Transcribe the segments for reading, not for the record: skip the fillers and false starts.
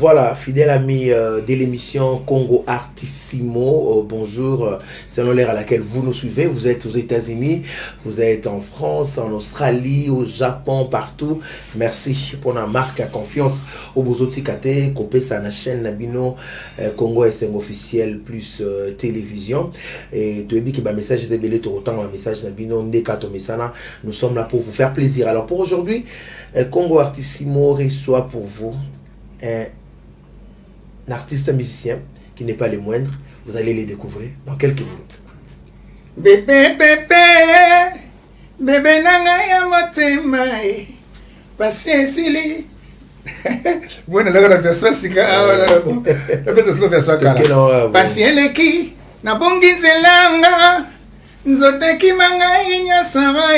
Voilà, fidèle ami de l'émission Congo Artissimo, bonjour, selon l'heure à laquelle vous nous suivez, vous êtes aux États-Unis, vous êtes en France, en Australie, au Japon, partout. Merci pour la marque à confiance au Bozoti Kate, copé sa na chaîne Nabino Congo SM officiel plus télévision. Et tu as dit que le message est belé tout autant, un message Nabino Ndekato Mesana. Nous sommes là pour vous faire plaisir. Alors pour aujourd'hui, Congo Artissimo reçoit pour vous un artiste musicien qui n'est pas le moindre. Vous allez les découvrir dans quelques minutes. Bébé, bébé, bébé nanga ya motema, patience li. Bueno, luego la version sika ahora. La version kala. Patience ki na bongi zelanga, nzote ki manga inya sama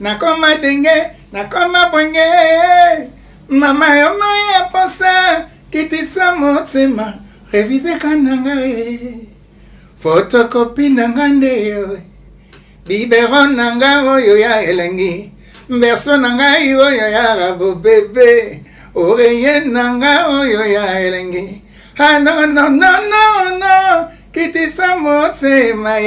na koma denge, na koma bonge. Mama yo maya posa kitisa motema revise kananga photocopy nanga ndeyo biberon nanga oyo ya elengi verso nanga oyo ya rabo bebe oreille nanga oyo ya elengi ah no no no no no kitisa motema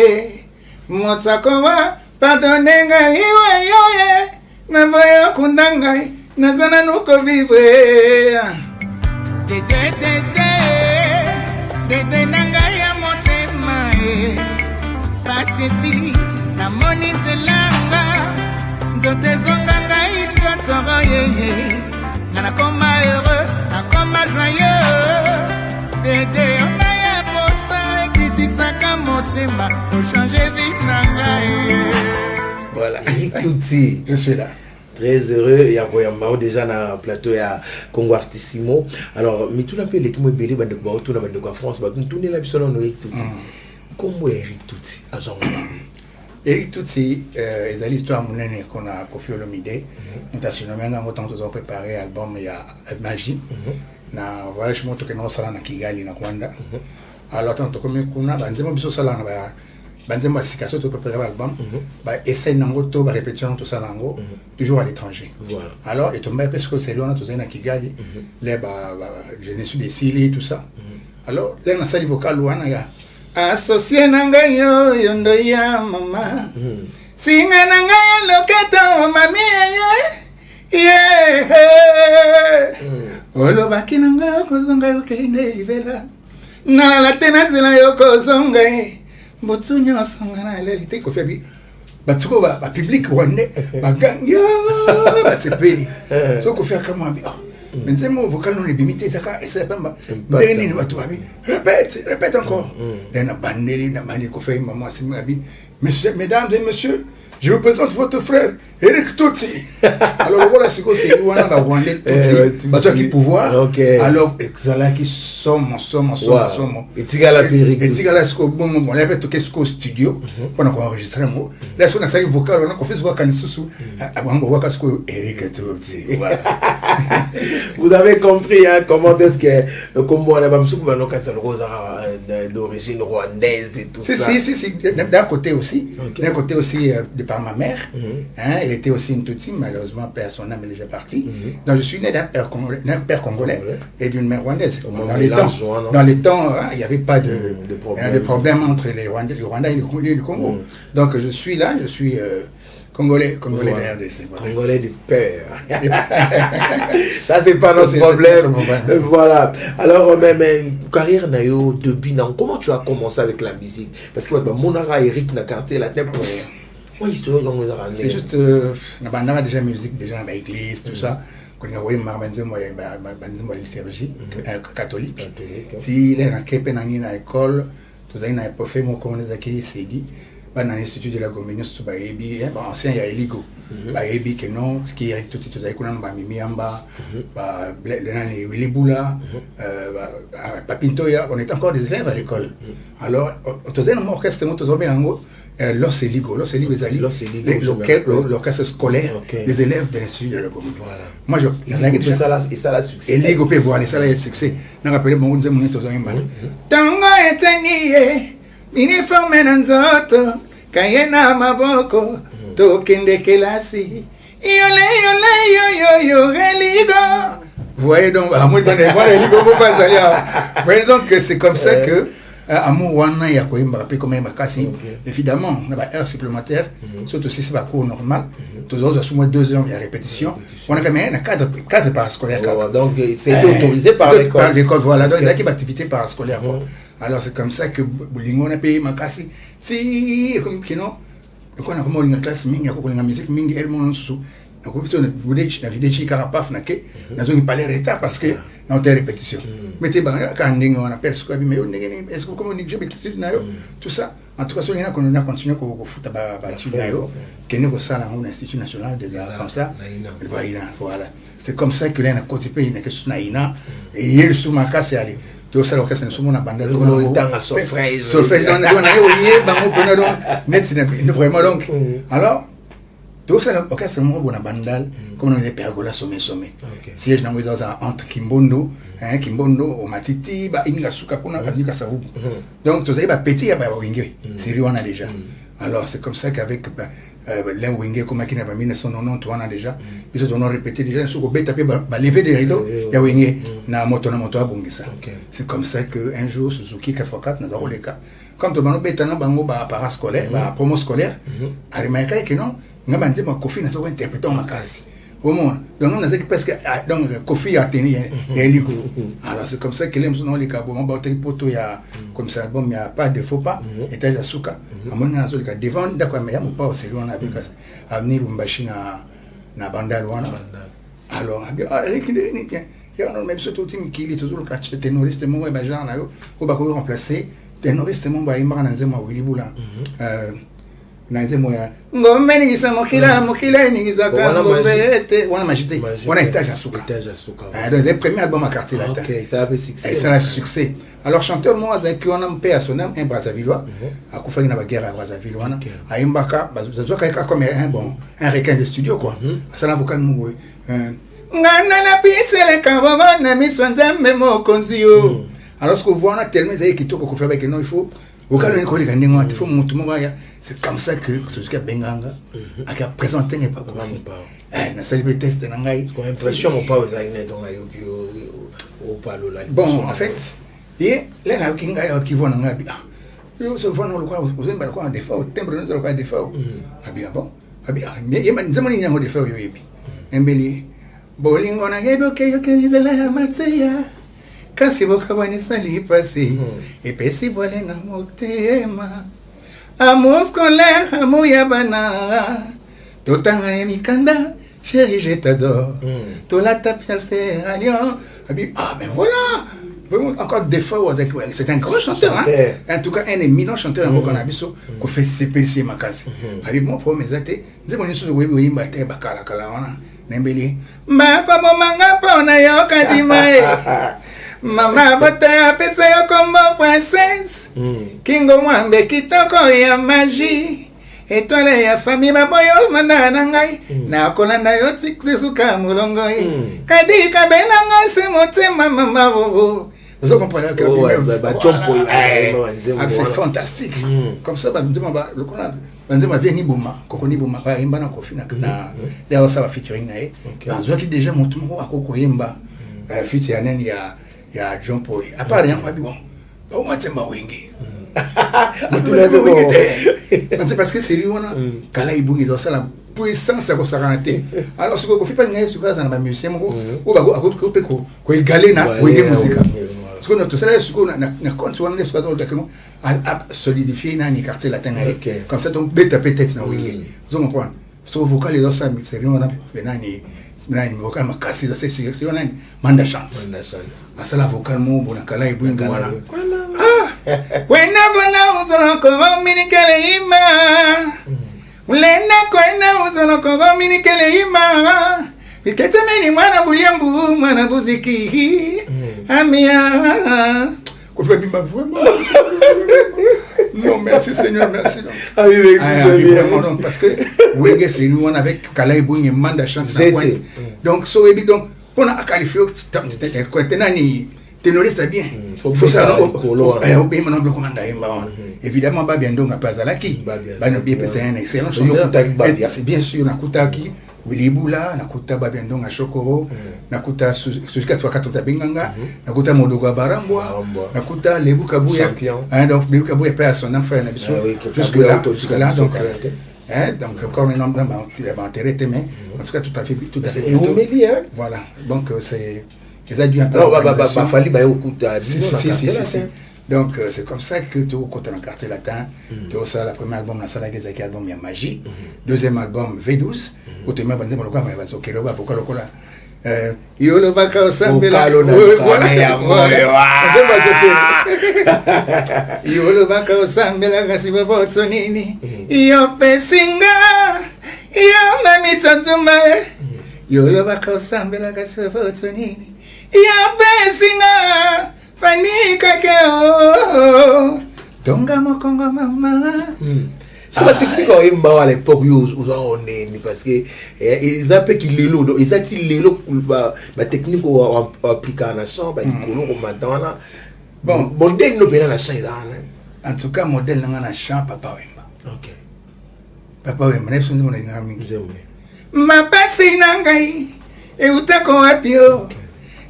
motsako wa pardonenga iwe yoye naboyo kundanga nazana nuko vivre de nanga ya motema pasiesi na moni zelanga nzote zonganga idotoro yeye na koma heureux na koma joyeux de ya posa kitisaka motema pour changer vie nanga. Voilà, Erick Tutsi, je suis là. Très heureux, il y a déjà dans le plateau à Congo Artissimo. Alors, mais tout un peu l'équipe belé bande de tout la France, bah tout la personne Erick Tutsi. Comment Erick Tutsi à son Erick Tutsi, c'est l'histoire monnaie qu'on a Koffi Olomide. Nous avons même autant de préparé album il y a Magie. Na voyage moto que nous sala na Kigali na Rwanda. Alors tant que comme qu'on a banzemo biso sala na banzemo asikaso to préparer l'album. Bah essaye nango to ba répétition tout ça nango toujours à l'étranger. Voilà. Alors et tombé parce que c'est loin tout ça na Kigali. Les je ne suis des Sili tout ça. Alors là na sali vocal wana ya associé nanga yo yondo ya mama. Singa nanga ya loketo mami yeah. Olo bakinanga kozonga yokende ivela. Na la tenazela yoko zonga. Botsunyo songana lelite ko febi. Batuko ba public rwandais baganga ba sepe. So ko faire comme abi. Menzemo vocal non ebimité saka esa pamba. Ndeni ni watu abi. Répète encore. Na bandeli na mani ko fait maman asimi abi. Mesdames et messieurs, je vous présente votre frère Erick Tutsi. Alors voilà ce que c'est Luana ba Rwandais Tutsi. Ba toi qui pouvoir. Alors exala qui somo. Et tigala Erick. Et tigala ce que bon on l'avait toqué ce studio pendant qu'on enregistrait moi. Là on a sali vocal on a fait voix kan susu. Avant on voit ce que Erick Tutsi. Vous avez compris hein, comment est-ce que comme on a pas msuku ba no kan rosa d'origine rwandaise et tout ça. Si d'un côté aussi. D'un côté aussi de par ma mère. Hein, elle était aussi une Tutsi, malheureusement, père son âme est déjà parti. Donc je suis né d'un père congolais et d'une mère rwandaise. Dans les temps, il n'y avait pas de problème entre le Rwanda et le Congo. Donc je suis là, je suis Congolais de RDC. Congolais de père. Ça, c'est pas notre problème. Voilà. Alors, même, carrière nayo de bilan, comment tu as commencé avec la musique? Parce que mon ara Erick na quartier là, c'est juste, on a déjà musique, déjà dans l'église, tout ça. Quand on a eu ma liturgie catholique. Si les gens qui sont dans l'école, tout ça, ils n'ont pas fait mon communauté qui est dans l'institut de la communauté, ancien, il y a Eligo. Baebi que non, ce qui est tout ça, tout ça, Mimi Amba, Willy Boula, Papintoya, on est encore des élèves à l'école. Alors, tout ça, on orchestre, tout ça, l'Oseligo, l'orchestre scolaire des élèves de l'institut de la communauté. Moi, je ça la succès. Et Ligo peut voir, ça la succès. On a rappelé mon Dieu, mon état de mal. Tango est nié, uniforme nanzoto, kayena maboko. Tokende kelasi yole religo Vous voyez donc, c'est comme ça que il y a quoi évidemment, on a une heure supplémentaire, surtout si c'est pas cours normal. Tous les autres, au moins 2 heures de répétition. On a quand même un cadre parascolaire. Donc, c'est autorisé par l'école. Par l'école, voilà. Donc, il y a une activité parascolaire. Alors, c'est comme ça que on a payé ma classe. Si, comme on a vraiment une classe, il y a une musique, il y a une musique. Donc, vous voulez la vidéo de Carapaf, nous n'avons pas les retards parce que nous avons des répétitions. Mettez quand on appelle ce qu'on a dit, mais est-ce que vous communiquez tout ça? En tout cas, si on a continué à faire un institut national des arts comme ça, voilà. C'est comme ça que l'on a continué à faire une et hier, sous ma casse, c'est allé. Tout ça, l'orchestre, nous sommes en bande. Solfège. Vraiment donc. Alors, tout ça, l'orchestre, nous sommes en bandal, comme on a des pergolas sommet. Si je n'en veux entre Kimbondo, au Matiti, Inga Souka, on a venu à Savu. Donc, tout ça, il y a petit, il y a Wingé. C'est lui, on a déjà. Alors, c'est comme ça qu'avec l'un Wingé, comme il y a 1990, on a déjà. Ils ont répété déjà, ils ont tapé, levé des rideaux, il y a Wingé, na moto à Bongisa. C'est comme ça qu'un jour, Suzuki, 4x4, nous avons les cas. Comme tout le monde, bango, parascolaire, promo scolaire, à l'Amérique, que non, nous avons dit, Koffi, nous avons interprété en case. Au moins, donc on a dit presque, donc Koffi a tenu un ligo. Alors c'est comme ça que les gens ont les cabos, il y a comme ça, bon, il n'y a pas de faux pas, étage à Souka. À mon avis, devant, d'accord, mais il n'y a pas aussi loin à venir au Mbachi na Bandalouana. Alors, Erick, il y a un même surtout qui est toujours le cas de ténoriste, mon bajan, au bas remplacer, ténoriste, mon bain, Maranzema, Willy Boula. Ngombe nigisa mokila nigisa wana majité wana étage à Souka. Donc c'est le premier album à quartier latin. OK, ça a fait succès. Et ça a succès. Alors chanteur moi avec on a paix à son âme un Brazzavillois a koufaki na guerre à Brazzaville wana a imbaka bazoka comme un requin de studio quoi. Ça la vocal mou ngana na pisele kababa na misonza memo konzio. Alors ce que vous voyez on a tellement ça qui toko ko faire avec non il faut c'est comme ça que ce Benganga a présenté un parcours. Bon, en fait, il y a qui vont en Abia. Ils se vont aux embarquants des fois, au timbre de des fois. Abia, bon, Abia, mais il y a des gens qui ont des fois. Un bélier. Bolingo na gebe que de la matia. Kasi bokabani sali passé epesi bole na motema amour scolaire amour yabana totanga mikanda chérie je t'adore tola tapia à Lyon mais voilà vraiment encore des fois avec c'est un grand chanteur en tout cas un éminent chanteur en Bonabiso qu'on fait CPC makasi avec mon premier até nzemo niso wewe yimba te bakala kala wana nembeli mba manga pona yo kadimae Mama bota pesa yo como princesse Kingo mwambe kitoko ya magie Étoile ya famille baboyo mandana ngai Na kolanda yo tikusuka mulongo Kadi kabela ngai se motema mama bobo. Vous comprenez que c'est fantastique. Comme ça le konad banzema vient ni boma kokoni boma pa imba na Koffi na ya ça va featuring nae. Dans qui déjà motumo akoko imba featuring il y a John Paul. À part rien, bon, on va te mawingi. C'est parce que c'est lui, on a Kalaïbouni dans ça, la puissance à sa raté. Alors, ce qu'on fait pas une sur dans la musique, ou bah, à côté de quoi, il galère, ou il est musique. Ce qu'on a tout ça, ce qu'on a compte sur les soirs à solidifier dans les quartiers latins. Comme ça, donc, bête à peut-être dans Wingi. Vous comprenez? Ce vocal est dans ça, c'est lui, on a fait une vocal m'a cassé dans cette sélection là manda chante asa la vocal mo bona kala ibunga wana wena bona uzono ko minikele ima ulena ko na uzono ko minikele ima ikete meni mwana buliambu mwana buziki amia ko fait bimba vraiment non merci Seigneur merci ah oui vraiment parce que Wenge c'est nous on avec Kala Ibunga manda chante na pointe donc so ebi donc on a qualifié ko tenani ténoriste bien faut ça au pays maintenant bloc manda imba évidemment ba bien donc pas zalaki ba no bien c'est un excellent chanteur c'est bien sûr na kutaki Willy Boula, nakuta Babiandong à Chokoro, nakuta Suzuka Twakata Benganga, nakuta Modoga Barambwa, nakuta Lebu Kabouya. Donc Lebu Kabouya perd son enfant, jusque-là, donc encore un nombre d'intérêt, mais en tout cas tout à fait. Et Ouméli, hein? Voilà, donc c'est. Ils ont dû un peu. Donc c'est comme ça que tu as dans le quartier latin, tu as le premier album, la salle qui album, il y a Magie, deuxième album V12, où tu m'as dit, il y a le bac au Sambela, il y a le bac au Sambela, si vous voulez, Sonini, il y a Pessinga, il y a Mamitsazuma, il y a le bac au Sambela, si vous voulez, Sonini, il y a Pessinga. Fanny Kakeo, Tonga Mokongo Mama. C'est la technique à l'époque où on est, parce que ils appellent qu'il est l'eau, ils attirent l'élo pour la technique où on applique en achat, bah du colon comme maintenant. Bon, modèle nous bien en achat. En tout cas, modèle nous en achat, Papa Wemba. Ok. Papa Wemba, n'est-ce pas mon ami? Ma passi nangai, et utako apio,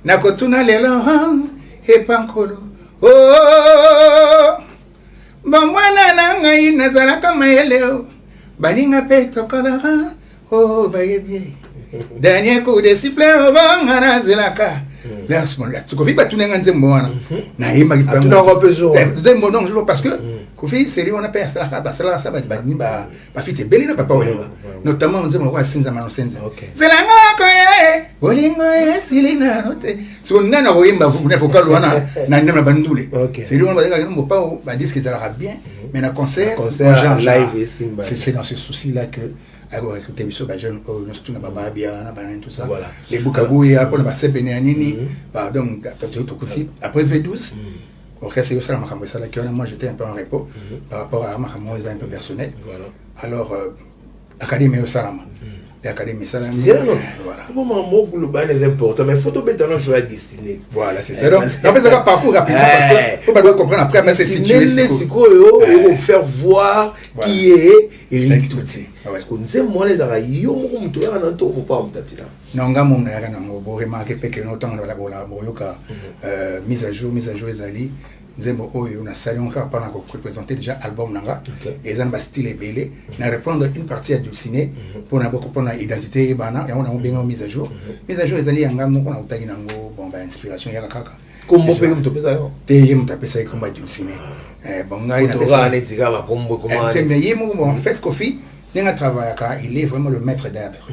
nakotuna lelo. Et pankolo oh bamwana nanga inazala kama eleo baninga pe tokalaka oh bayebi dernier coup de sifflet banga nazelaka là ce moment-là Koffi batunenga nzembo wana na yima kipango tuna repeso nzembo non je parce que Koffi c'est lui on a payé ça ba fite belina papa wemba notamment nzembo kwa sinza manosenza zelanga koye bolingo yesilina note so nana koyemba na vocal wana na ndema bandule c'est lui on va dire que pas ba disque ça la bien mais na concert live c'est dans ce souci là que alors recruter biso ba jeune oh nous tout na baba bia na banin tout ça les bukabouya pour na sebene anini donc après V12 c'est ça la que moi j'étais un peu en repos par rapport à ma un peu personnel alors académie au Salama l'académie Salama voilà moment global est important mais faut tomber dans notre destinée voilà c'est ça donc on peut ça parcours rapidement parce que faut pas comprendre après mais c'est situé et faire voir qui est Erick Tutsi parce que nous sommes moi les arayo mo muto ya na to mo pa mutapira nonga mo na ya na ngo remarquer pe que no temps la boyoka mise à jour ezali nzembo oyo na sali on ka pas représenter déjà album nanga et ça va style belé na répondre une partie à dulciné pour na beaucoup pour na identité bana ya on a bien mise à jour ezali yanga mo na utagi nango bon ba inspiration ya kaka comme pe mutapesa yo te mutapesa comme dulciné bon ngai na pesa ne tika ba kombo comment en fait Koffi n'a travaillé il est vraiment le maître d'œuvre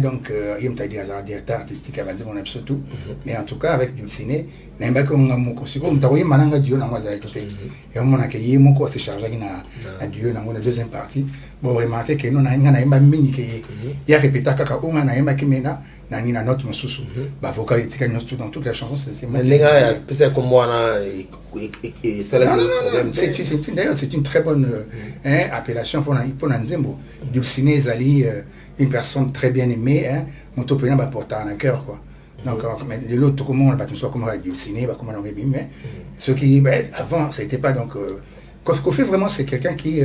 donc il m'a dit à directeur artistique avant de mon absolu mais en tout cas avec dulciné n'importe comment mon consigo on t'a envoyé mananga dio na moi ça écouté et on m'a accueilli mon quoi c'est chargé na dio na mon deuxième partie bon remarquer que nous na imba mini que il a répété kaka on na imba kimena na ni na note mususu ba vocal etika nous tout dans toute la chanson c'est moi lenga pesa comme moi na et ça d'ailleurs c'est une très bonne appellation pour nzembo dulciné zali une personne très bien aimée mon top va porter en cœur quoi donc mais de l'autre comment on va tout comment avec dulciné comment on est mais ce qui avant c'était pas donc Koffi vraiment c'est quelqu'un qui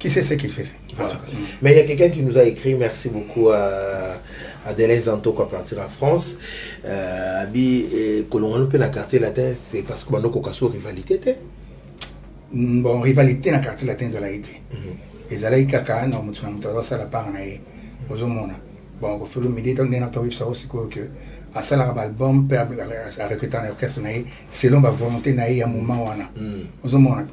sait ce qu'il fait voilà. Mais il y a quelqu'un qui nous a écrit merci beaucoup à Délai Zanto qui partir en France abi que l'on peut dans quartier latin c'est parce que on a une rivalité bon rivalité dans quartier latin ça l'a été et allait kaka na mutu na mutu ça la part na ye ozomona bon Koffi Olomide donc na tobi ça aussi que à ça la album peut à recruter un orchestre na ye selon ma volonté na ye à moment wana ozomona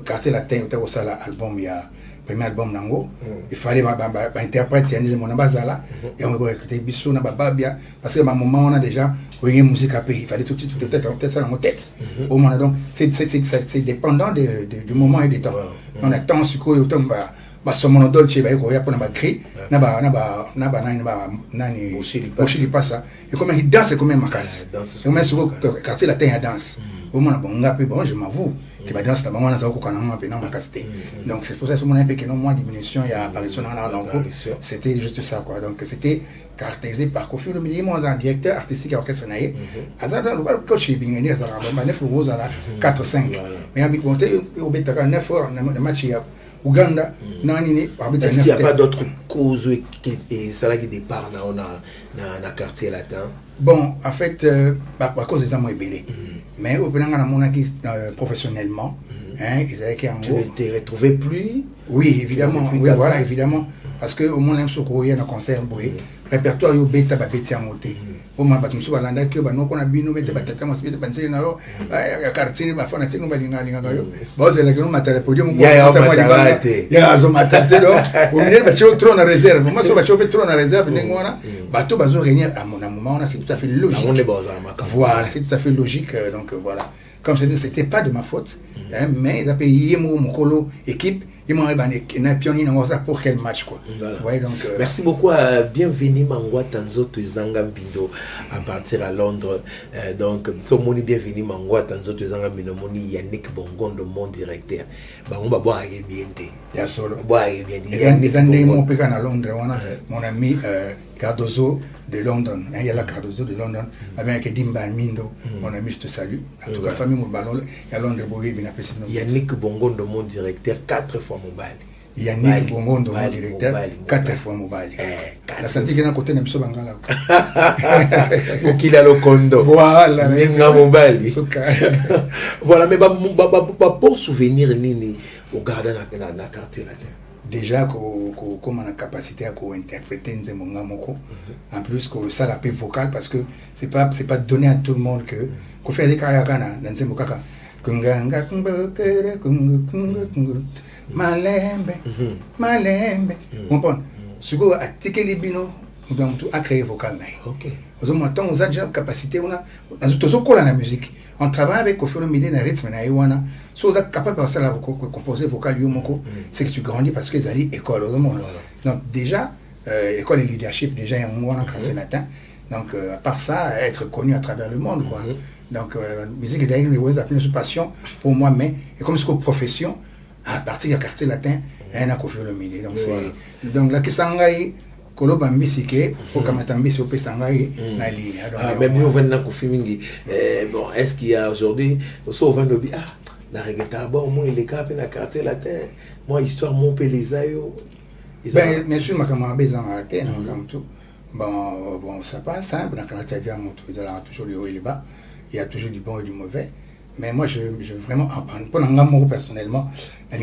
quartier latin au ça album il y a premier album nango il fallait ba interprète yani mon bazala et on va recruter biso na babia parce que ma moment on a déjà une musique à payer il fallait tout de suite peut-être ça dans mon tête au moment donc c'est dépendant du moment et du temps on attend ce que autant ba somono dolce ba ko ya pona ba cri na ba nani oshili passa et comme il danse comme makasi comme sur quartier latin il danse au moment bon ngapi bon je m'avoue que ba danse ba mwana za ko kana ma pena makasi donc c'est pour ça que mon un peu que non moins diminution il y a apparition dans groupe c'était juste ça quoi donc c'était caractérisé par Koffi Olomide moi un directeur artistique orchestre naïe azada le coach bingeni azara ba 9 rose à la 4 5 mais ami compter au beta 9 heures na match Uganda, Nanini. Est-ce qu'il n'y a pas d'autres causes et ça là qui départ dans le quartier latin? Bon, en fait, à cause des amours ébélés. Mais au Pénanga, professionnellement, ils avaient qui en tu ne te retrouvais plus? Oui, évidemment. Oui, voilà, évidemment. Parce que au moins, on a un concert, répertoire, yo beta ba beti amoté. Au moins, batum suba landa que ba no kona bino beta batata mas beta banse na yo, quartier ba fona tino ba linga linga yo. Bon, c'est là que nous matériel podium ko ya zo matate do. Au milieu ba cho trop na réserve. Moi so ba cho trop na réserve ngona. Bato bazo réunir à mon moment, c'est tout à fait logique. Voilà, c'est tout à fait logique donc voilà. Comme c'est dit, c'était pas de ma faute, mais ils ont payé mon colo équipe. Ils m'ont pionnier pour quel match quoi. Voilà. Ouais, donc, merci beaucoup. Bienvenue Mangwa Tanzo Tuzanga Bindo à partir à Londres. Donc, sommes bienvenue Mangwa Tanzo Tuzanga Bindo moni Yannick Bongondo mon directeur. Bah on va boire avec bien té. Ya solo. Boire avec bien. Les années mon pécan à Londres, mon ami Cardozo de London, il y a la Cardozo de London, avec Dimba Mindo, mon ami, je te salue. En tout cas, famille mon ballon, il y a Londres, Yannick Bongondo mon directeur, 4 fois mobile. Yannick Bongondo mon directeur, 4 fois mobile. La santé qui est à côté de M. Bangala. Qu'il a le condo. Voilà. Mobile. Voilà, mais pour souvenir, Nini, au gardien dans le quartier latin. Déjà, comme on a capacité à interpréter Nzembonga Moko, en plus que ça la paix vocale parce que c'est pas donné à tout le monde que qu'on fait des carrières dans Nzembokaka kunganga kumbokere kungu malembe malembe comprendre ce que attiquer les bino donc tout à créer vocal là. OK. On a déjà capacité on a tout la musique. On travaille avec Koffi Olomide dans rythme na iwana. Si vous êtes capable de faire la composer vocal yomoko, c'est que tu grandis parce que les école au monde. Donc déjà école de leadership déjà un mois en quartier latin. Donc à part ça être connu à travers le monde quoi. Donc musique d'ailleurs une passion pour moi mais et comme ce que profession à partir du quartier latin un a Koffi Olomide. Donc c'est donc là qui s'engaille Kolo Bambisike, pour Kamatambisi au Pestangaï, Nali. Même nous venons à Kofimingi. Bon, est-ce qu'il y a aujourd'hui, au Sauvin de Bia, la reggaeton, bon, moi, il est capé dans le quartier latin, moi, histoire, mon pélisayo. Bien sûr, ma camarade, ils ont arrêté, comme tout. Bon, ça passe simple, dans le quartier, il y a toujours du haut et du bas, il y a toujours du bon et du mauvais. Mais moi, je veux vraiment apprendre. Pour moi, personnellement, je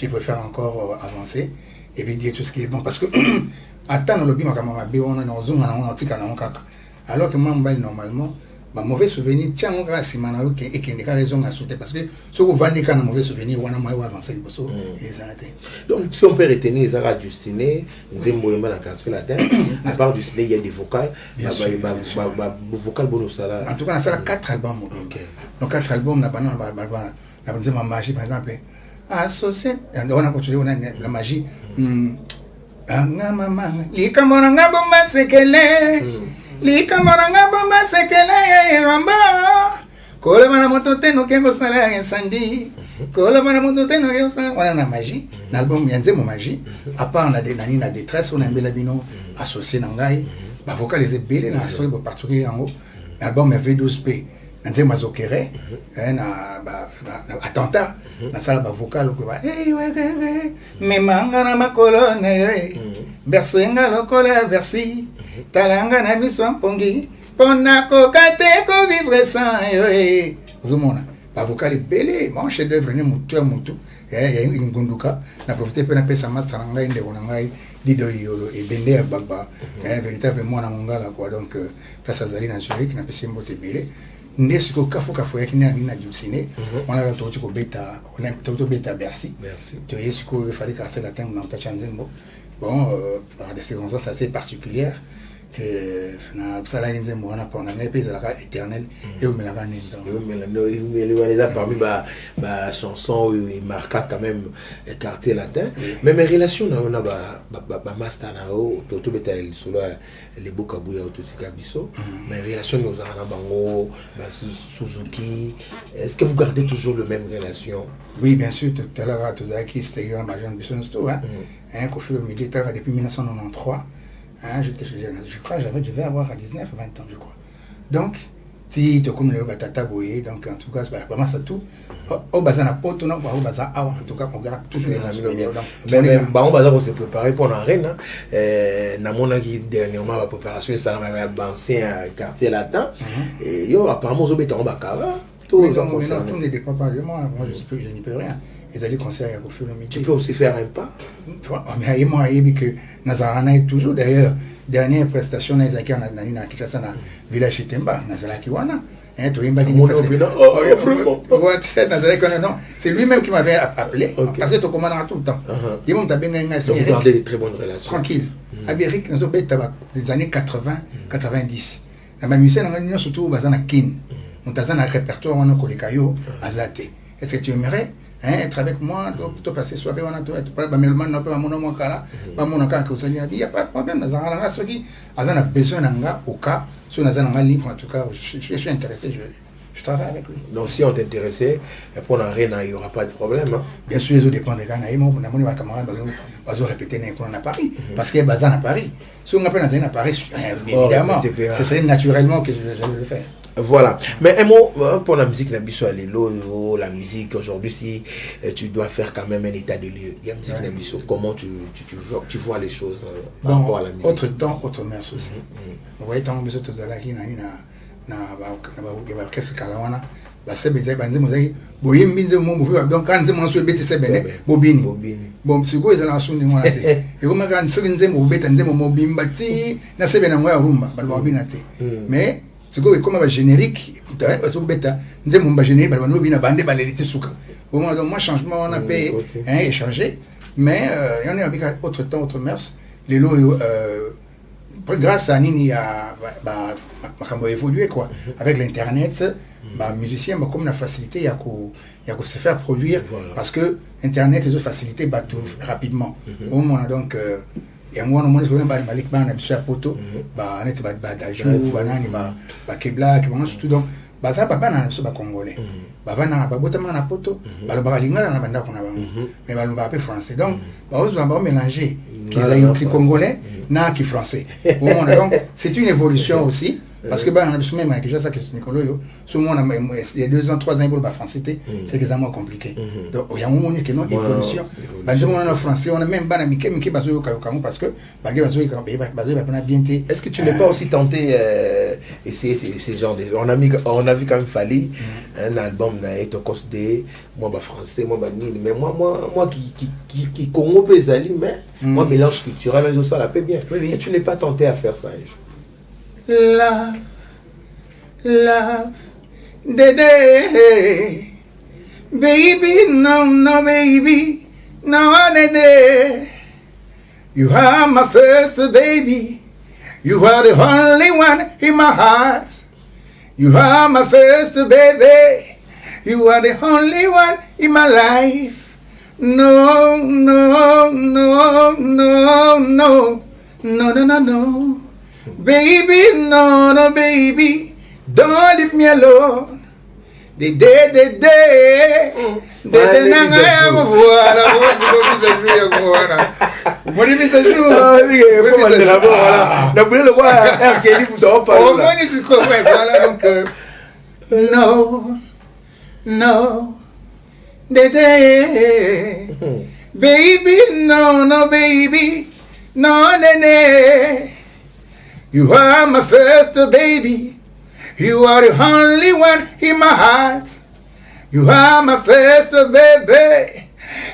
préfère encore avancer. Et puis dire tout ce qui est bon. Parce que, attends, le lobby, alors que moi, normalement, ma mauvais souvenir, tiens, on va s'y manier et qu'il n'y a raison à sauter. Parce que si vous vendez un mauvais souvenir, on a avancé le bosso et les arrêter. Donc, si on peut retenir les arts du ciné, nous avons moyen dans la quartier latin. À part du ciné, il y a des vocales. Bien sûr. Vocal bonus. En tout cas, on a 4 albums. Donc, 4 albums, on a ma magie, par exemple. Associé, on a continué la magie. Likamoranga bomba sekele, likamoranga bomba sekele, ramba. Kola mana motote no kengo sala incendie. Kola mana motote no kengo sala. On a la magie. L'album Yanze mon magie. À part on a des nani na détresse, on a mbela bino associé nangai. Ba vocaliser belé na associé ba particulier en haut. L'album V12P. Nanze mazokere, na attentat, na sala ba vocal ko ba me manga na makolo na yo bersenga lokola versi talanga na miso mpongi pona ko kate ko vivre sans yo zomona ba vocal belé mon chef d'œuvre ni mutu ya ngunduka na profiter pe na pesa master ngai ndeko na ngai dido yolo e bende ya baba véritablement na mongala quoi donc place azali na Zurich na pesa mbote belé n'est-ce que Kafou ya kina na dulciné on a la tortue ko beta on a tortue beta Bercy tu es ce qu'il fallait quartier latin dans ta chanzembo bon par des circonstances assez particulières que na SALAIRE nzembo on a pour na épée la éternelle et au melanga nendo les a parmi ba chanson et marqua quand même quartier latin mais mes relations on a ba master na o tortue beta solo les bokabuya autotika biso mais relation nous a na bango Suzuki est-ce que vous gardez toujours le même relation? Oui bien sûr tout à l'heure tout ça qui c'était un major ambition tout hein Koffi Olomide depuis 1993 je crois je devais avoir à 19 20 ans je crois donc ti to comme le batata boye donc en tout cas c'est vraiment ça tout au bazana poto non au bazana en tout cas on garde toujours mais on va se préparer pour l'arène na mona qui dernièrement la préparation ça dans ancien quartier latin et yo apparemment zo beta on bakava tout ne dépend pas de moi je n'y peux rien les alliés conseils à Koffi Olomide. Tu peux aussi faire un pas. Mais moi que Nazarana est toujours d'ailleurs dernière prestation na Isaac na na Kinshasa na village Temba Nazala Kiwana hein to imba qui c'est lui-même qui m'avait appelé parce que tu commandes tout le temps. Il m'a bien gagné. Vous gardez de très bonnes relations. Tranquille. Abéric nous obéit des années 80 90. La même musicien na nous surtout bazana kin. On t'a un répertoire on a kolekayo azate. Est-ce que tu aimerais être avec moi, tu passer soirée, on a tout, tu parles, mais le man n'a pas mon nom, il n'y a pas de problème, on a besoin d'un gars au cas, si on a un libre, en tout cas, je suis intéressé, je travaille avec lui. Donc si on t'intéressait, pour l'arène, il n'y aura pas de problème. Bien sûr, ça dépend des gars, on a mon camarade, on va répéter à Paris, parce qu'il y a Bazan à Paris. Si on appelle à Paris, évidemment, ce serait naturellement que j'allais le faire. Voilà. Mais un mot pour la musique, la musique aujourd'hui, si tu dois faire quand même un état de lieu, il y a la musique, comment tu vois les choses par rapport à la musique. Autre temps, autre mère aussi. Vous voyez, tant que vous êtes aux alakis, na orchestre Kalawana, c'est bizarre, donc quand je suis bête, c'est bien, bobine. Bon, c'est quoi, ils ont assuré moi. Et comme quand c'est une zémo bête, un zémo mobile, bâti, n'a c'est bien un moyen rumba, mais c'est quoi comme un générique, parce que bêta, nous avons un générique, nous avons bandé baléité souka. Au moins, donc moi changement on a payé, échangé, mais il y en a avec autre temps, autre mœurs. Les lots, grâce à Nini, a évolué quoi. Avec l'internet, musicien, comme la facilité, il y a se faire produire, parce que internet les autres facilités battent rapidement. Au moins donc et moi on m'a dit que on a poto on était d'ajou banani kebla qui vraiment surtout donc ça papa na so ba congolais bavana ba botama na poto ba ba lingala na banda kuna bango mais ba lomba peu français donc ba mélanger qui congolais na qui français donc c'est une évolution aussi parce que on a besoin même avec ça que Nicolas sur moi il y a 2 ans 3 ans pour ba français c'est extrêmement compliqué donc il y a un moment que non évolution on a français on a même pas mi bazo parce que bazo ba bien. Est-ce que tu n'es pas aussi tenté essayer ces genres de on a vu quand même Fali un album na eto costé moi ba français moi ba nini mais moi qui Congo pesali mais moi mélange culturel ça la paie bien. Et tu n'es pas tenté à faire ça un jour? Love, Dede, baby, no, baby, no, Dede. You are my first baby, you are the only one in my heart. You are my first baby, you are the only one in my life. No, no, no, no, no, no, no, no, no. Baby, no, baby, don't leave me alone. Des no, baby, no, baby, no, you are my first baby. You are the only one in my heart. You are my first baby.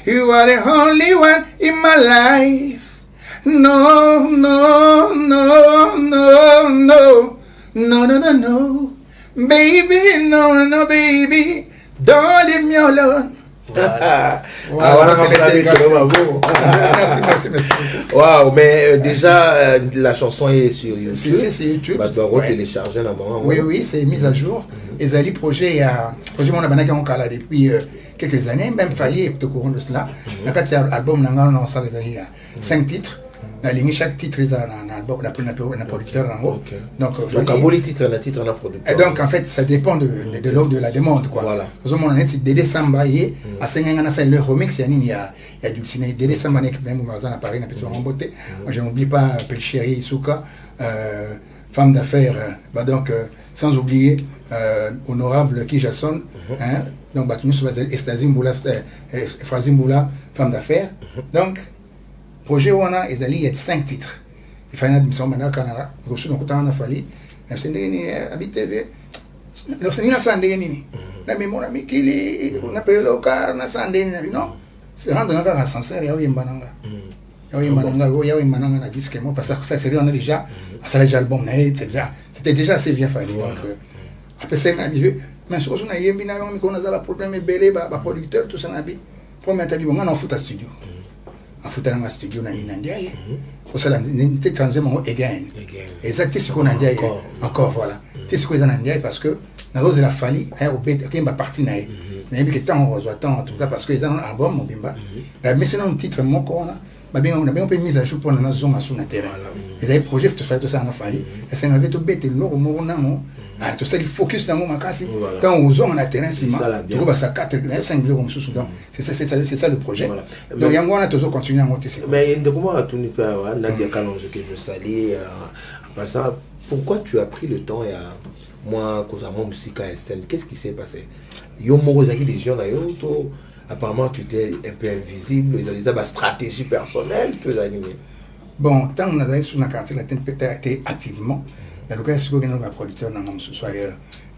You are the only one in my life. No, no, no, no, no, no, no, no, no. Baby, no, no, baby. Don't leave me alone. Waouh, mais déjà la chanson est sur YouTube. C'est YouTube. Bah, tu dois télécharger là-bas. Oui, c'est mis à jour. Et Zali projet mon abonné en Kala depuis quelques années, même fallu être au courant de cela. Dans le album, on a 5 titres. Chaque titre est un album, un producteur en haut. Donc à beau les titres, un titre, un producteur. Et donc en fait, ça dépend de l'ordre de la demande. Voilà. Nous avons un titre Dédé Samba, à 5 ans, c'est le remix, il y a du cinéma. Dédé Samba, même au magasin à Paris, on a pu se remboter. Je n'oublie pas Pelchéri, Souka, femme d'affaires, donc sans oublier honorable Kijasson, donc Estasimboula, femme d'affaires. Donc, projet où on a, il y a 5 titres. Il fallait une mission maintenant Canada, grosso modo, on a fallu. Habité, le Seigneur n'a pas de la mémoire, on a payé le car, on a sandé, non. C'est rendre un cas sincère, il y a eu un bananga. Il y a eu un bananga, il y a eu un bananga, parce que ça, c'est déjà, ça a déjà le bon, c'était déjà assez bien fait. Après ça, on a dit, mais si on a eu un problème, un producteur, tout ça, on a dit, pour mettre on a un foot à studio. Un foot à studio, on a dit, pour ça, on a changé mon again. Exactement ce qu'on a dit encore, voilà. C'est ce qu'on a dit parce que, dans la famille, il y a une partie, il y a un temps, en tout cas, parce qu'ils ont un album, mais c'est un titre, mon corps, on a bien mis à jour pour la zone sur le terrain. Ils avaient projet de faire tout ça en famille, et ça n'avait tout bête, tout ça, il focus dans mon casse. Quand on zone en terrain, c'est ça, 4, 5 millions comme ça. Donc, c'est ça le projet. Donc, il y a un toujours continuer à monter. Mais comment as-tu Nadia Kalonge que je salue, ça, pourquoi tu as pris le temps et moi, cause à mon musique à scène, qu'est-ce qui s'est passé? Yo Morozaki des gens là, apparemment tu étais un peu invisible, ils avaient une stratégie personnelle, tu as animé. Bon, tant on a sur la quartier, la été activement, mais le cas c'est que nous producteur dans notre soirée,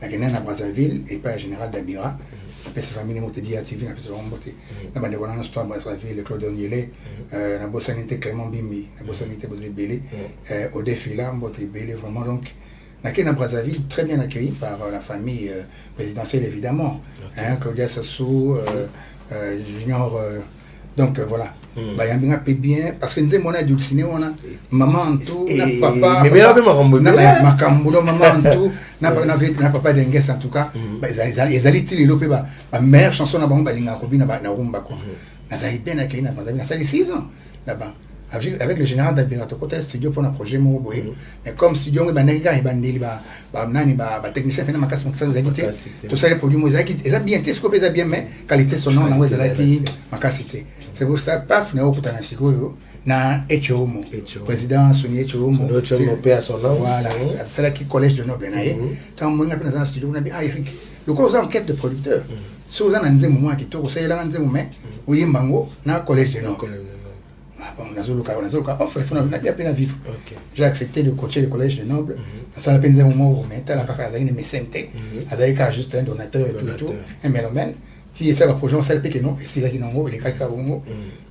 la Guinée à Brazzaville et pas général d'Abira. Après cette famille nous dit active, après ça on monter. Dans la bonne histoire Brazzaville, le Claude Onyele, la bossanité Clément Bimbi, la bossanité Bosé Belé, au défi là, on monter Belé vraiment donc. À Brazzaville, très bien accueilli par la famille présidentielle, évidemment. Claudia Sassou, Junior. Donc voilà. Il y a bien, parce que nous avons adulciné, on a maman, tout, papa. Mais là, maman, tout, n'a papa d'Engues en tout cas. Ils allaient développer la meilleure chanson à Bamba, ils ont bien accueilli à Brazzaville. Ça fait 6 ans là-bas. Avec le général d'Advirato côté studio pour un projet MOBONI, mais comme studio il technicien fait ma casse pour ça vous habitez tout ça les produits mosaïque ils ont bien été scopé ils ont bien mais qualité sonore na weza qui ma cité c'est pour ça paf na okutana sikoyo na Echomo président Soni Echomo père son nom voilà c'est là qui collège de Noble naé quand on a dans un studio on a dit ah Erick le cause enquête de producteur si vous en avez un moment qui tout ça il a un moment où il mango na collège de Noble. Bon, on a bien vivre. J'ai accepté de coacher le collège de Noble. Ça a peine un moment où on met la carte à une mécente. À juste un donateur et tout. Un mélomène. Si c'est un projet, on sait que non. Et si là, il y a un mot, il est à Congo.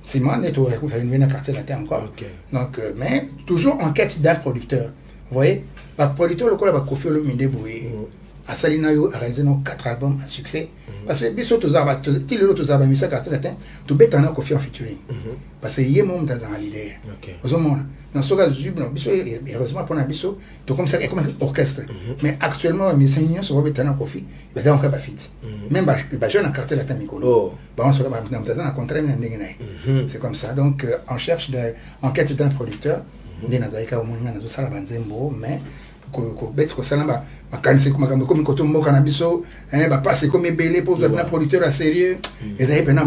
C'est moi, on est au récouvert, une veine à quartier latin encore. Donc, mais toujours en quête d'un producteur. Vous voyez, le producteur, le collège va Koffi Olomide Boué. À Salinayo, a réalisé 4 albums à succès. Parce que Bissot, tous les autres albums, mais ça, quartier latin, tout bête en a Koffi en featuring. Parce que il y a un monde dans l'idée. Dans ce cas, heureusement pour un Bissot, tout comme ça, comme un orchestre. Mais actuellement, mes seigneurs sont bêtes en Koffi, il va encore pas fit. Même les jeunes en quartier latin, Nicolo. On se retrouve dans un contrat, c'est comme ça. Donc, on cherche en quête d'un producteur. On est dans un salle à Banzembo, mais bête que ça là makanisi comme koto mboka na biso passer comme belé pour un producteur à sérieux ils avaient pena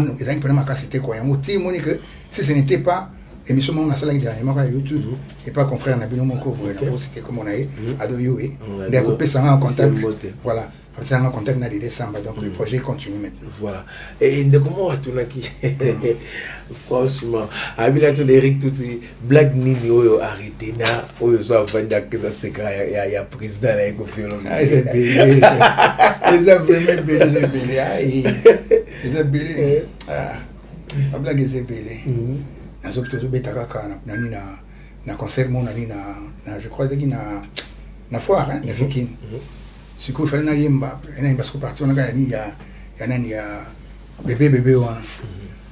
makasité quoi yango ti moni que si ce n'était pas émission on a ça là dernièrement à YouTube et pas confrère na bino moko voilà c'est comme on a à doyo et des coupé ça en contact voilà c'est en contact na décembre donc le projet continue maintenant voilà et de comment tu na qui franchement Entre Erick Tutsi blague nini oyo arrêté na oyo so vanda que ça secret ya président la Koffi Olomide c'est belé ils ont vraiment belé ils ont belé ah blague c'est belé nazo tout betaka kana nani na concert mon nani na je crois que na foire hein na Fikine ce qu'il fallait n'ayemba parce que parti on a gagné il y a bébé wana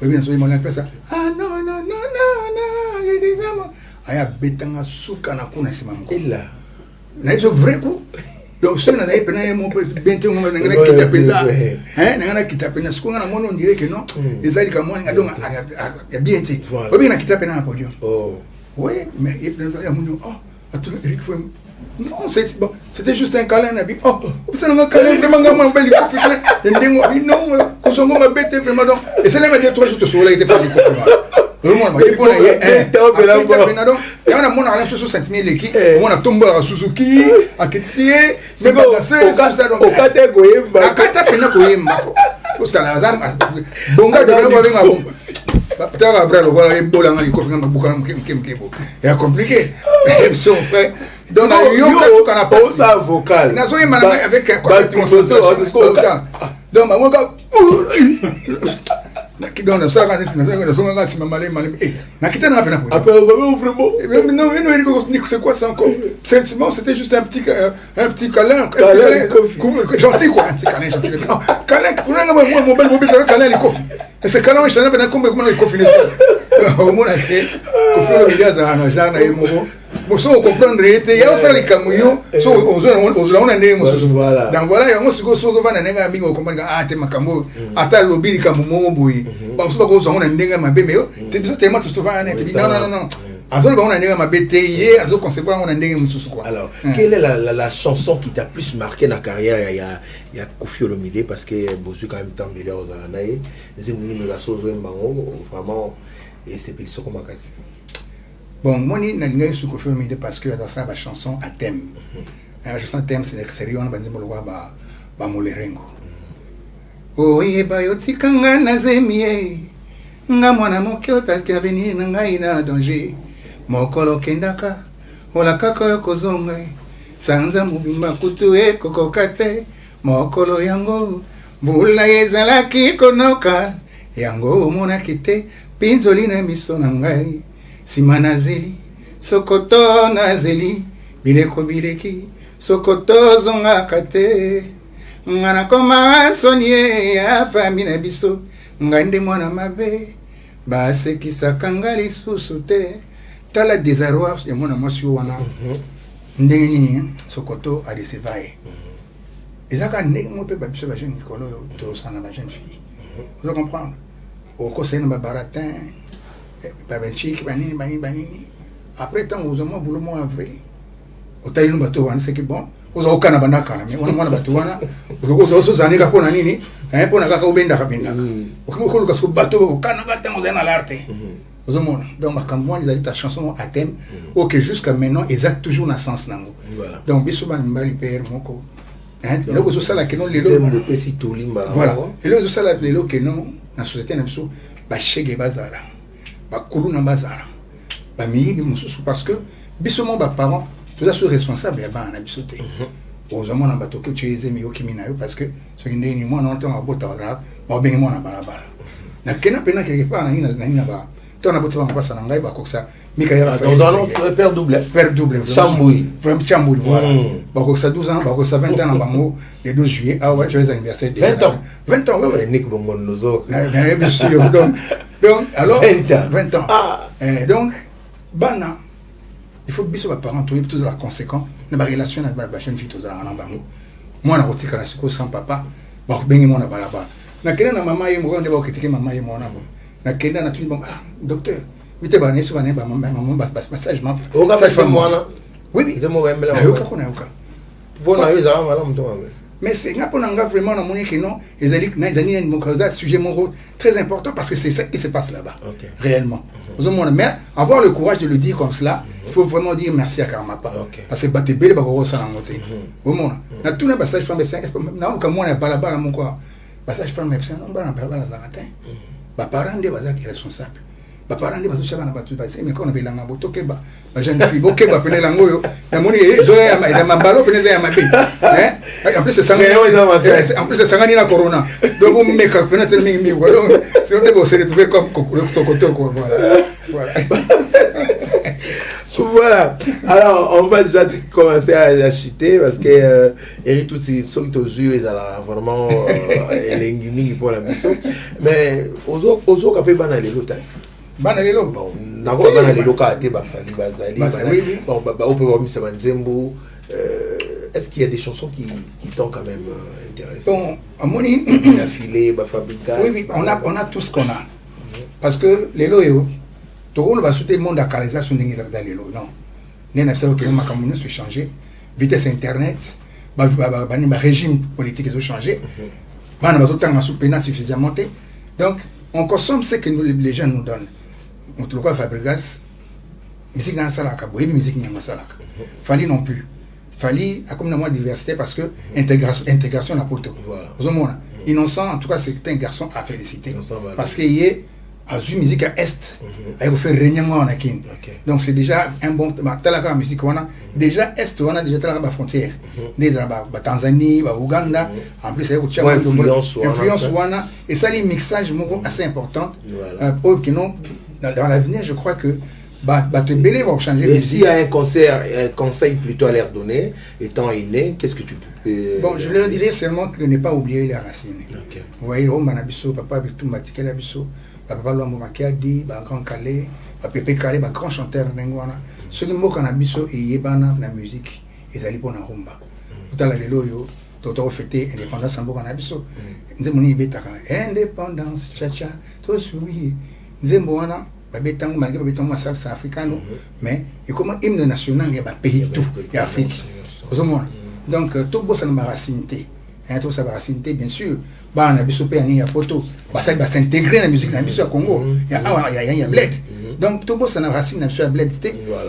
oui bien sûr ils m'ont appelé ça ah non il y a des hommes aya betanga suka na kuna sima mko illa na c'est vrai coup donc ça na epena mon bente ngoma ngana kita pesa ngana kita pena suka na mono on dirait que non les ali comme moi donc il y a bien été oui bien na kita pena na podium oh oui mais il y a mon oh Entre Erick non, c'était juste un câlin. Oh, c'est un câlin vraiment gamin, belle Koffi. Non, Kosongo m'a bêté vraiment. Et c'est là que 3 jours de soleil était pas du Koffi. Vraiment, il est bon. Et on a mon argent sur 5 000 qui, on a tombé à Suzuki, à Ketsie, c'est pas passé, c'est ça donc. Au Kata Goyemba. À Kata Pena Goyemba. Au Stalazam, Bonga de la Waving à bon. Peut-être après le voilà, il boit les coffres dans beaucoup et compliqué. Son frère. Donc il y a un pas ça vocal. N'a pas eu avec un concentration. Donc ma moka donc ça quand c'est malé na kita na pena après vraiment non c'est quoi ça encore c'était juste un petit câlin gentil quoi un petit câlin gentil câlin on a mon bel bobé câlin les coffres et ce câlin je n'ai pas comment les coffres au moins Koffi Olomide za na jana et mo so comprendre était ya faire les camouillons so on a né mo so donc voilà ya mo so va na nenga mingo comprendre ah te makambo ata lobby kamumo boyi ba so ba ko so on a nenga mabe mais te biso tellement tu va na non azol ba on a nenga mabe te ye azol concevoir on a nenga mususu quoi. Alors quelle est la chanson qui t'a plus marqué dans la carrière il y a Koffi Olomide parce que bosu quand même tant de aux alanae zemuni me la sozo mbango vraiment et c'est plus comme makasi. Bon, moi, je n'ai pas Koffi Olomide parce que dans ça, la chanson à thème. La chanson à thème, c'est sérieux, on va dire que molerengo. Oh, il y a yo tikanga na zemie. Nga mwana mokyo parce que avenir nga ina danger. Mokolo kendaka, ola kaka yo kozonga. Sanza mubimba kutu e kokokate. Mokolo yango, mbula ezalaki konoka. Yango mona kite, pinzoli na miso na ngai. Simana zeli, sokoto na zeli, bileko bileki, sokoto zonga kate. Ngana koma sonye ya famina biso, ngande mwana mabe, base kisaka ngali susu te. Tala désarroi ya mwana mwasi wana. Ndenge nini sokoto a décevaye. Ezaka ndenge mo pe ba biso ba jeune Nicolo to sana ba jeune fille. Vous comprenez? Au conseil na baratin. Banini. Après tant aux hommes boulot moi vrai. Au taille nous bateau c'est que bon. Aux aucun bandaka mais on m'a bateau wana. Aux zani ka pona nini. Hein pona ka obenda ka binda. Au comme ko lukasko bateau au Canada tant aux l'arte. Aux hommes donc makambo ils ta chanson à thème OK jusqu'à maintenant exact toujours na sens nango. Donc biso ba mbali père moko. Hein le ko ça la que non lelo. Voilà. Et le ça la lelo que non na société na biso ba chege bazala. Bakulu na bazara ba miyibi mususu parce que bisomo ba parents tous sont responsables ya ba na bisote ozamo na batoke tueze mi okimina yo parce que ce qui ndeni moi non temps abota ra ba bengi mo na balabala na kena pena quelque part na nina ba to na bota ba passa na ngai ba koksa mika ya dans un père double chamboui voilà ba koksa 12 ans ba koksa 20 ans na bango le 12 juillet ah ouais joyeux anniversaire 20 ans ouais Nick bongo nozo bien sûr donc alors 20 ans donc bana il faut biso ba parents tous la conséquent na ba relation na ba jeune fille tous la na bango moi na kotika na siko sans papa ba bengi mo na balaba na kena na mama ye mo nde ba okitike mama ye mo na bo na kenda na tuni bon docteur vite ba neso ba ne ba maman ba massage ma ça fait moi na oui c'est moi mbela yo ka kona yo ka bona yo za mala mto mama mais c'est vraiment que non, un sujet très important parce que c'est ça qui se passe là-bas, réellement. Mais avoir le courage de le dire comme cela, il faut vraiment dire merci à Karamapa. Parce que Baté Bélé Bagoro Salangote. Au monde, na tout le passage femme médecin, non, comme moi, on a pas là-bas, mon quoi. Passage femme médecin, on va en parler à Zaratin. Bah, parents de Bazar qui est responsable. Bah, parents de Bazar qui est responsable. Mais quand on avait la maboto, Keba, bah, jeune fille, ok, bah, prenez l'angoyo. La monnaie, j'ai ma ballon, prenez ma bille. En plus, c'est Sangani la Corona. Donc, on met qu'à peine tellement mieux. Si on devait se retrouver comme son côté, quoi. Voilà. Alors, on va déjà commencer à chuter parce que Erick Tutsi, ceux qui ont vu, ils ont vraiment l'engiming pour la mission. Mais aux autres, capé banal l'autre. Banal l'autre. Bon, n'importe banal l'autre a été bafali bazali. Bon, on peut voir Missa Banzembo. Est-ce qu'il y a des chansons qui t'ont quand même intéressé? Bon, à mon avis, Affilé, Bafabrika. Oui, on a tout ce qu'on a. Parce que les loyaux, tout le monde va souhaiter le monde à canalisation des loyaux. Non. Nous avons que ma communauté se changer. Vitesse Internet, le régime politique a changé. On a besoin suffisamment. Donc, on consomme ce que les gens nous donnent. On trouve quoi Fabrigas, musique dans salaka boyebi musique nyanga salaka fali non plus fali a comme moi diversité parce que intégration na poto vous mona innocent en tout cas c'est un garçon à féliciter parce qu'il est à une musique à est il faut faire régner en akin donc c'est déjà un bon talaka musique on a déjà est on a déjà talaka frontière des arabes Tanzanie Ouganda en plus il y a influence wana et ça les mixage assez important pour que non dans l'avenir je crois que te belé va changer. Et s'il y a un conseil plutôt à leur donner, étant inné, qu'est-ce que tu peux... Bon, je leur dirais seulement de ne pas oublier les racines. Vous voyez, on m'a dit, papa a tout matiqué la biso, papa l'a dit, grand calé, papa calé, grand chanteur n'engwana. Ce qui m'a dit, biso et yebana la musique, ils allaient pour la rumba. Tout à l'heure, yo, toto fêté indépendance en bokana biso. Nous avons dit, indépendance, cha-cha, tout souris. Nous avons malgré la salsa africaine, mais et comment hymne national il y a pays tout il y a Afrique donc tout beau ça n'a racinité tout ça racinité bien sûr bah on a besoin de il y a poto bah ça va s'intégrer dans la musique dans la musique Congo il y a bled donc tout beau ça n'a racine dans la bled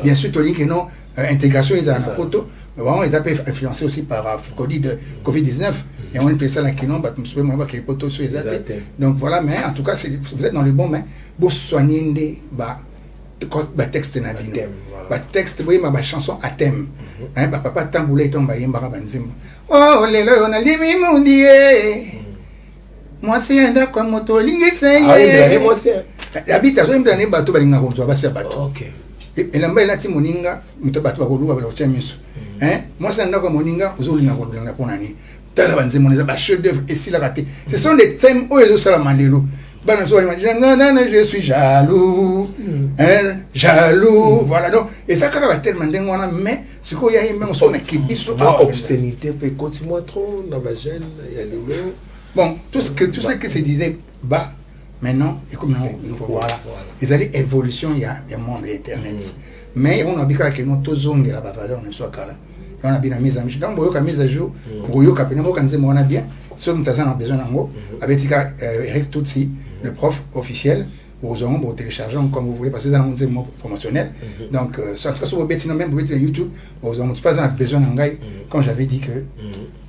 bien sûr tout que non intégration ils ont un poto mais vraiment ils ont été influencés aussi par Covid-19 et on peut ça là qui non bah tu moi que poto sur les athées donc voilà mais en tout cas vous êtes dans le bon mais vous soignez bah texte na bino bah texte oui ma chanson à thème hein papa tamboulé tomba yembara banzimbo oh lelo on a limi mondie moi c'est un d'accord moto lingise ah moi c'est habite zo imdane bato balinga konzwa basi bato OK et lamba ina ti moninga mito bato bakoluka balo chemiso hein moi c'est un d'accord moninga ozolinga kodanga ponani tala banzimbo neza ba chef d'œuvre et si la raté ce sont des thèmes où ils sala mandelo non, je suis jaloux, jaloux, voilà donc et ça quand va tellement d'engwana mais ce qu'il y a même son équipe obscénité peut continuer trop dans la gêne il y a les bon tout ce que se disait bas maintenant et comme voilà ils allaient évolution il y a monde internet mais on a bien que nous tous on est la valeur on est soit là on a bien mis à jour donc boyoka mise à jour boyoka pena boka nzemo on a bien ce que nous avons besoin d'ango avec Erick Tutsi le prof officiel aux hommes pour télécharger comme vous voulez parce que c'est un mot promotionnel donc en tout cas sur votre même pour YouTube aux hommes pas besoin d'un gars quand j'avais dit que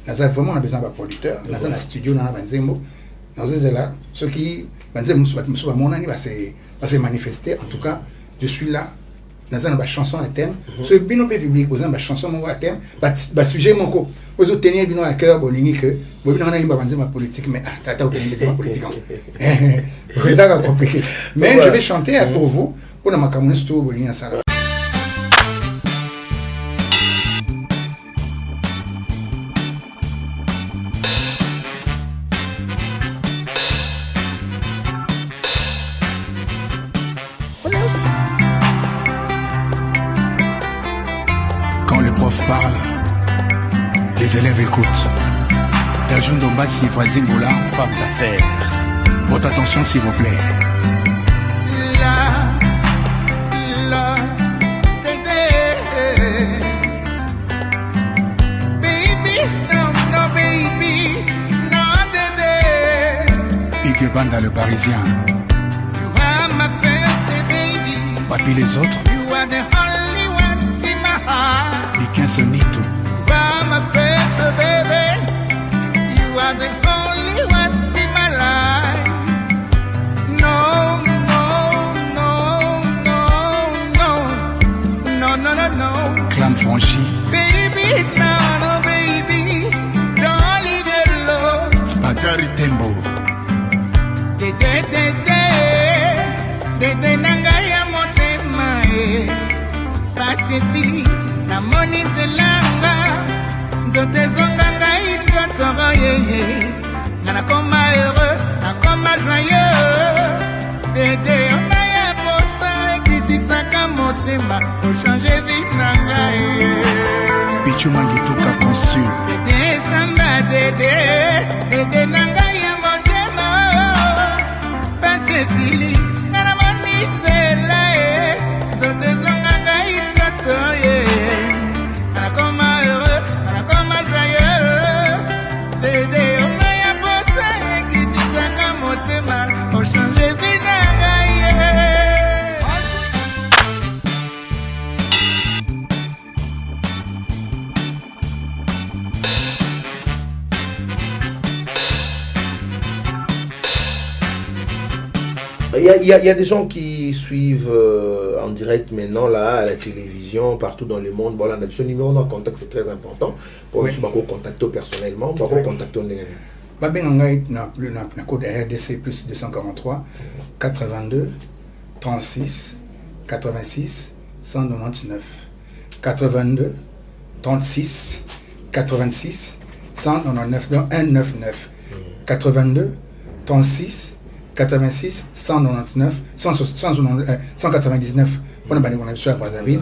nous avons vraiment besoin d'un producteur nous avons un studio dans la Banzembo nous sommes là ceux qui Banzembo soit mon année va se manifester en tout cas je suis là dans une chanson à thème ce bino public aux une chanson à thème bah sujet mon co aux autres tenir bino à cœur bolingi que bino on a une banzema politique mais tata au tenir des politique c'est ça compliqué mais je vais chanter pour vous pour la macamonis tout bolingi ça parle, les élèves écoutent. Dajundo Bassi, voisine Boula, femme d'affaires. Votre attention s'il vous plaît. Baby, no baby, no dédé. Ike Banda le Parisien. You are my fancy baby. Papi les autres. You are the only one in my heart. Sonito. You are my first baby. You are the only one in my life. No, no, no, no, no, no, no, no, no. Clam franchi. Baby, no, baby. Don't leave it alone. Spaghetti tembo. De nangaya motema. Pasesi. Na moni zelanga nzote zonganga idotoro yeye na koma heureux na koma joyeux dédé omaya posa kitisaka motema pour changer vie nanga Pichu Mangituka consul dédé samba dédé nanga ya motema passe sili na moni zela nzote zonganga idotoro yeye Il y a des gens qui suivent en direct maintenant là à la télévision partout dans le monde. Bon, là, notre numéro de contact c'est très important pour nous contacter personnellement, pour contacter na code RDC plus 243 82 36 86 199 82 36 86 199 donc 199 82 36 86 199 199 on a banni sur Brazzaville.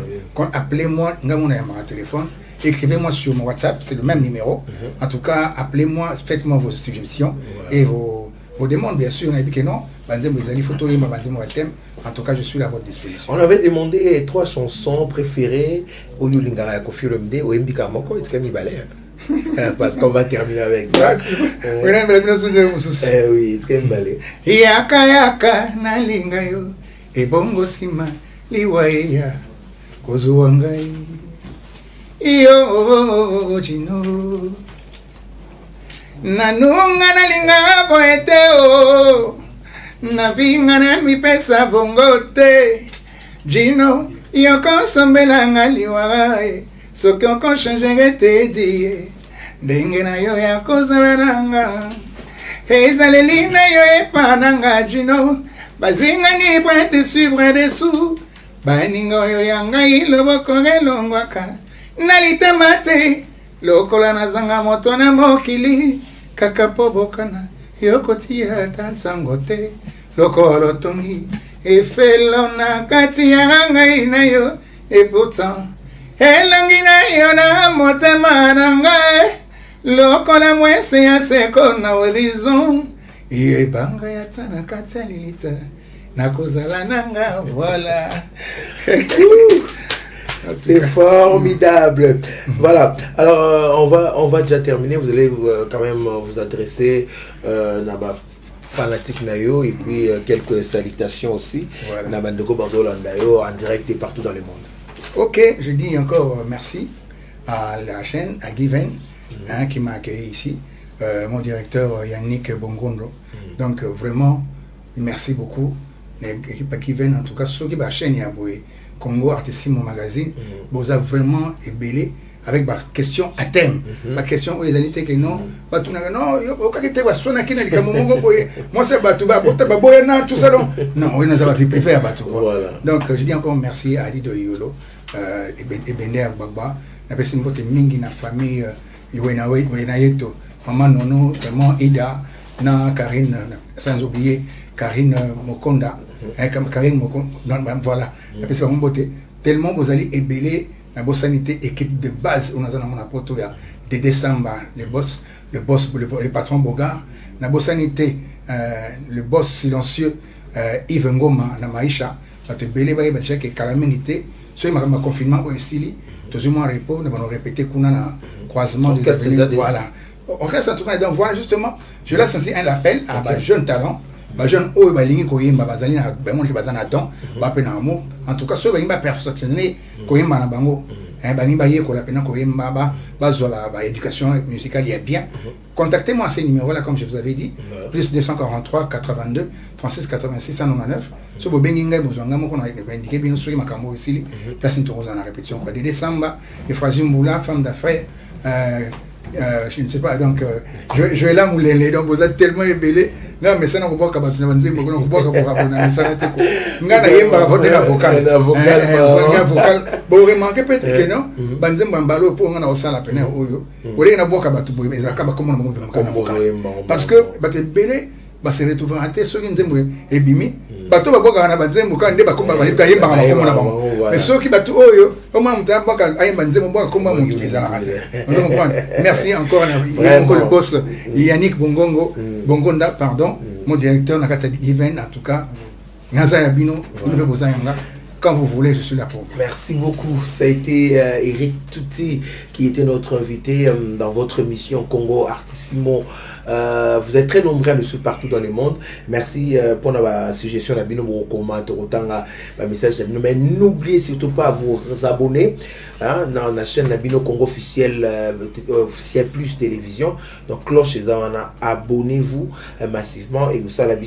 Appelez-moi, mon téléphone, écrivez-moi sur mon WhatsApp, c'est le même numéro. En tout cas, appelez-moi, faites-moi vos suggestions et vos demandes, bien sûr. On a dit que non, en tout cas, je suis à votre disposition. On avait demandé 3 chansons préférées au Yulingara Koffi Olomide, au Mbika Moko, et Balé. Parce qu'on va terminer avec ça. Oui, c'est Balé. Yaka yaka na lingayo, e bongo sima liwaya, kozuangai. Iyo chino nanunga na linga poeteo na vinga na mi pesa bongote Gino yo konsombela ngaliwae soki oko changer te die ndenge na yo ya kozala nanga ezaleli na yo epananga Gino bazinga ni poete suivre dessous baninga oyo ya ngai loboko elongwaka nalitema te lokola nazanga moto na mokili kaka po bokana yokotia tansango te lokolo tongi efelo na kati ya ngai na yo et pourtant elongi na yo na motema na ngai lokola mwese ya seko na horizon ebanga ya tana kati ya lilita nakozala nanga voilà. C'est formidable. Voilà. Alors, on va déjà terminer. Vous allez quand même vous adresser à fanatique Nayo et puis quelques salutations aussi. Nabandeko Bandolandayo en direct et partout dans le monde. Ok, je dis encore merci à la chaîne, à Given, qui m'a accueilli ici, mon directeur Yannick Bongondo. Donc vraiment, merci beaucoup. L'équipe à Given, en tout cas, ceux qui la chaîne Yaboué. Congo Artissimo magazine, vous avez vraiment ébélé avec ma question à thème. Ma question où les années que non, pas tout non, moi c'est Batouba, tout ça non, on n'a pas vu préférer Batouba. Donc je dis encore merci à Lido Yolo, et Bender Bagba, la personne qui est mingi na famille, Yeto, maman Nono, maman Ida, na Karine, sans oublier Karine Mokonda, Karine Mokonda, voilà. Et puis c'est vraiment beauté. Tellement vous allez ébeler la bonne sanité équipe de base. On a mon apôtre de décembre, le boss, le patron Bogart, la bonne sanité, le boss silencieux Yves Ngoma, na Maïcha, va te béler, va dire que calamité, soit il m'a confinement au Sili, toujours moins repos, nous allons répéter qu'on a un croisement des avenues. Voilà. On reste en tout cas, donc voilà justement, je laisse ainsi un appel à jeunes talents. Jeune oh balingi koyemba bazali na bango ki bazana don ba pena mo en tout cas so balingi ba perfectionner koyemba na bango balingi ba yekola pena koyemba ba zo ba éducation musicale est bien. Contactez-moi à ces numéros là comme je vous avais dit plus 243 82 36 86 199 so bo bengi ngai bozanga moko na indiquer bien soki makambo ici place ntokoza na répétition quoi de décembre et Frazimbula femme d'affaires je ne sais pas donc je vais là moulin donc vous êtes tellement ébélé. Non, mais ça n'a pas de battre, mais ça n'a pas vocal. Bon, remarquez peut-être que non, Banzem Bambalo pour un au la peine ou il n'a pas battu, mais ça n'a pas parce que battre belé, se retrouver à terre sur une zème et bimi, bateau va boire un banzem ou quand il débat comme un païen par rapport. Mais ceux qui battent au moins, on a un banzem boire comme un merci encore le boss Yannick Bongonda, pardon, mon directeur Nakata Given, en tout cas, quand vous voulez, je suis là pour vous. Merci beaucoup. Ça a été Erick Tutsi qui était notre invité dans votre émission Congo Artissimo Vous êtes très nombreux à nous suivre partout dans le monde. Merci pour la suggestion de vos commentaires, autant de message. Mais n'oubliez surtout pas à vous abonner dans la chaîne Nabino Congo officiel plus télévision. Donc cloche abonnez-vous massivement et vous savez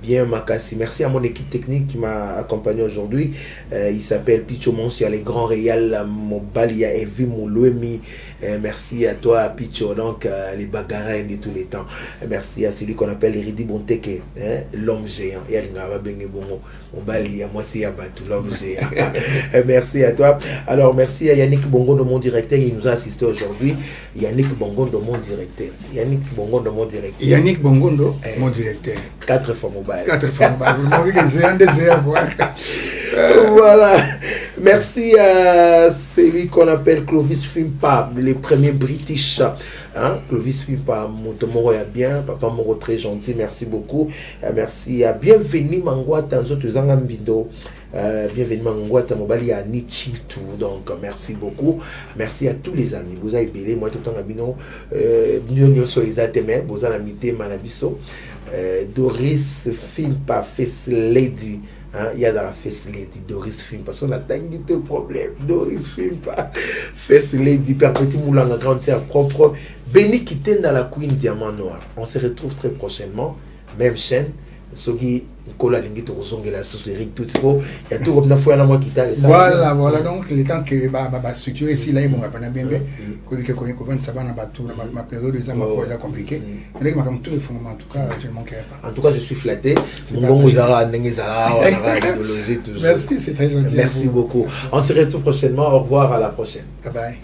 bien Makassi. Merci à mon équipe technique qui m'a accompagné aujourd'hui. Il s'appelle Picho Monsi, les grands réals Mobalia Elvi Moulouemi. Merci à toi Picho, donc les bagarres de tous les temps. Merci à celui qu'on appelle Ridi Bonteke, l'homme géant. Et moi c'est Abatou, l'homme géant. Merci à toi. Alors merci à Yannick Bongondo, mon directeur, il nous a assisté aujourd'hui. Yannick Bongondo, mon directeur. Yannick Bongondo, mon directeur. Yannick Bongondo, mon directeur. 4 fois mobile. 4 fois mobile. Vous m'avez dit que c'est un désert. Voilà. Merci à celui qu'on appelle Clovis Fimpa, le premier British. Clovis Fimpa, Montomoro est bien, Papa Moro très gentil, merci beaucoup. Merci à Bienvenue Mangwata, Bienvenue Mangwata, Mobali à Nichintu. Donc merci beaucoup. Merci à tous les amis. Vous avez belé, moi tout le temps à Bino, Nyo Soizateme, vous avez amité Manabiso, Doris Fimpa, Face Lady. Il y a dans la Face Lady, Doris Film, parce qu'on a tangué de problème. Doris Film, pas Face Lady, Père Petit Moulin, grande sœur propre. Béni qui t'aime dans la Queen Diamant Noir. On se retrouve très prochainement, même chaîne. Sogi Nicolas Linguet la société tout il y a tout comme fois la moi qui t'a voilà donc le temps que va structurer ici là bon va bien bien que qu'on ça va na bateau ma période ça m'a pas compliqué avec ma comme tout le fondement en tout cas je ne manquerai pas. En tout cas je suis flatté mon zara ndengezara on a idéologie toujours. Merci, c'est très gentil. Merci beaucoup. On se retrouve prochainement. Au revoir, à la prochaine. Bye bye.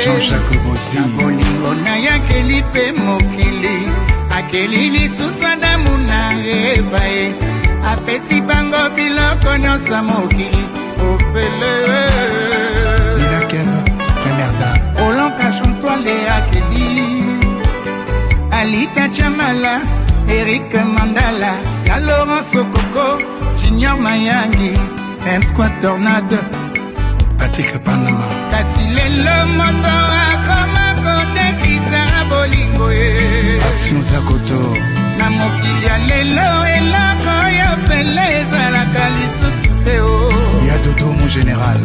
Jean-Jacques Bozi bolingo na ya kelipe mokili akeli lisusu damu na evae apesi bango biloko nyonso mokili ofele Lina Kev première dame olonka chantwale akeli Alita Chamala Erick Mandala ya Laurence Okoko Junior Mayangi M Squad Tornade Patrick Panama kasi lelo moto akoma kote kisara bolingo Action Zakoto na mokili ya lelo eloko yo fele ezalaka lisusu te o ya Dodo mon général